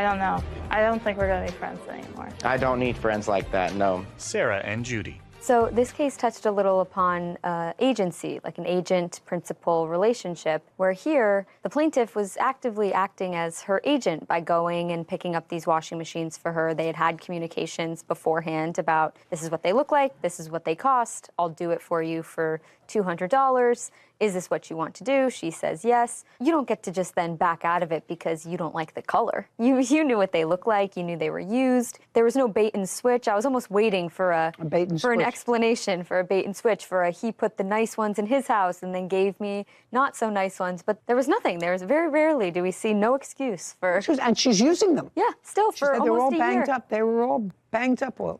I don't know. I don't think we're going to be friends anymore. I don't need friends like that, no. Sarah and Judy. So this case touched a little upon agency, like an agent-principal relationship, where here the plaintiff was actively acting as her agent by going and picking up these washing machines for her. They had had communications beforehand about this is what they look like, this is what they cost, I'll do it for you for $200. Is this what you want to do? She says yes. You don't get to just then back out of it because you don't like the color. You knew what they looked like. You knew they were used. There was no bait and switch. I was almost waiting for an explanation, for a bait and switch, he put the nice ones in his house and then gave me not so nice ones. But there was nothing. There was very rarely do we see no excuse for. And she's using them. Yeah, still for almost a year. They were all banged up. They were all banged up. Well,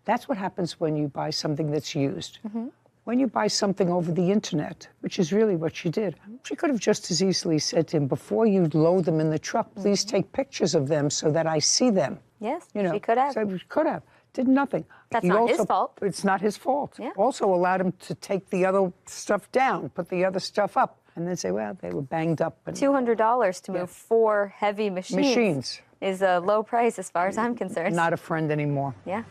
that's what happens when you buy something that's used. Mm-hmm. When you buy something over the internet, which is really what she did, she could have just as easily said to him, before you load them in the truck, please take pictures of them so that I see them. Yes, she could have. So she could have. Did nothing. That's not his fault. It's not his fault. Yeah. Also allowed him to take the other stuff down, put the other stuff up, and then say, well, they were banged up. And $200 to move 4 heavy machines is a low price as far as I'm concerned. Not a friend anymore. Yeah.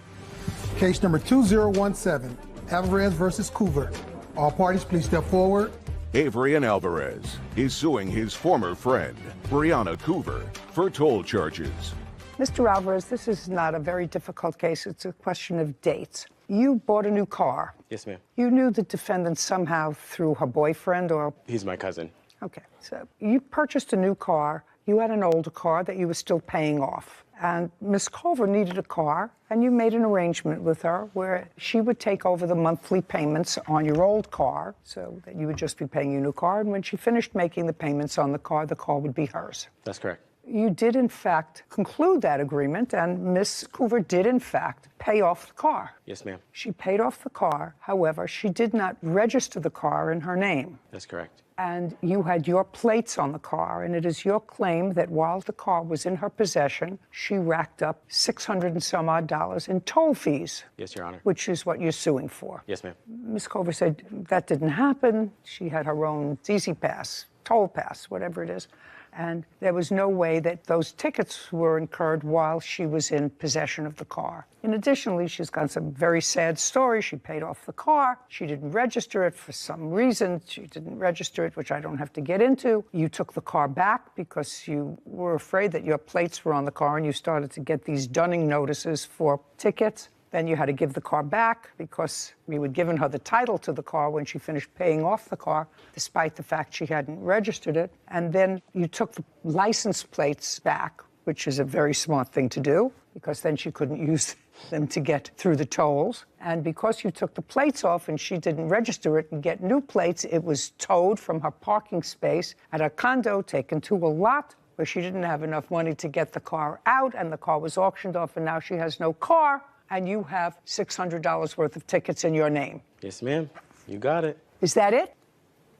Case number 2017. Alvarez versus Coover. All parties, please step forward. Adrian Alvarez is suing his former friend, Brianna Coover, for toll charges. Mr. Alvarez, this is not a very difficult case. It's a question of dates. You bought a new car. Yes, ma'am. You knew the defendant somehow through her boyfriend or? He's my cousin. Okay, so you purchased a new car. You had an older car that you were still paying off. And Miss Culver needed a car, and you made an arrangement with her where she would take over the monthly payments on your old car, so that you would just be paying your new car, and when she finished making the payments on the car would be hers. That's correct. You did, in fact, conclude that agreement, and Miss Coover did, in fact, pay off the car. Yes, ma'am. She paid off the car. However, she did not register the car in her name. That's correct. And you had your plates on the car, and it is your claim that while the car was in her possession, she racked up $600 and some odd in toll fees. Yes, Your Honor. Which is what you're suing for. Yes, ma'am. Ms. Culver said that didn't happen. She had her own Easy Pass, toll pass, whatever it is. And there was no way that those tickets were incurred while she was in possession of the car. And additionally, she's got some very sad story. She paid off the car. She didn't register it for some reason. She didn't register it, which I don't have to get into. You took the car back because you were afraid that your plates were on the car, and you started to get these dunning notices for tickets. Then you had to give the car back because you had given her the title to the car when she finished paying off the car, despite the fact she hadn't registered it. And then you took the license plates back, which is a very smart thing to do, because then she couldn't use them to get through the tolls. And because you took the plates off and she didn't register it and get new plates, it was towed from her parking space at a condo, taken to a lot where she didn't have enough money to get the car out, and the car was auctioned off, and now she has no car. And you have $600 worth of tickets in your name. Yes, ma'am. You got it. Is that it?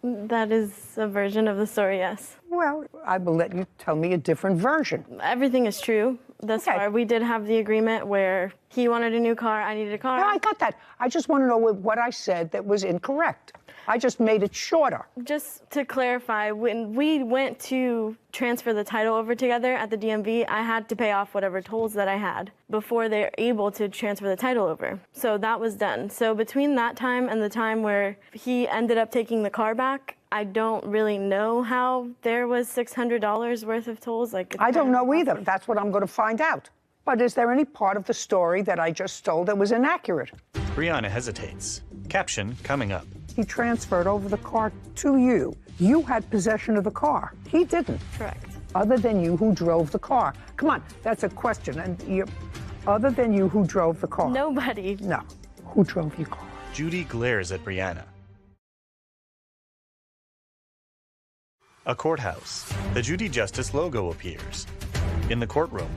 That is a version of the story, yes. Well, I will let you tell me a different version. Everything is true. Thus far, we did have the agreement where he wanted a new car, I needed a car. No, I got that. I just want to know what I said that was incorrect. I just made it shorter. Just to clarify, when we went to transfer the title over together at the DMV, I had to pay off whatever tolls that I had before they're able to transfer the title over. So that was done. So between that time and the time where he ended up taking the car back, I don't really know how there was $600 worth of tolls. I don't know either. That's what I'm going to find out. But is there any part of the story that I just stole that was inaccurate? Brianna hesitates. Caption coming up. He transferred over the car to you. You had possession of the car. He didn't. Correct. Other than you who drove the car. Come on, that's a question. And other than you who drove the car. Nobody. No. Who drove your car? Judy glares at Brianna. A courthouse. The Judy Justice logo appears. In the courtroom,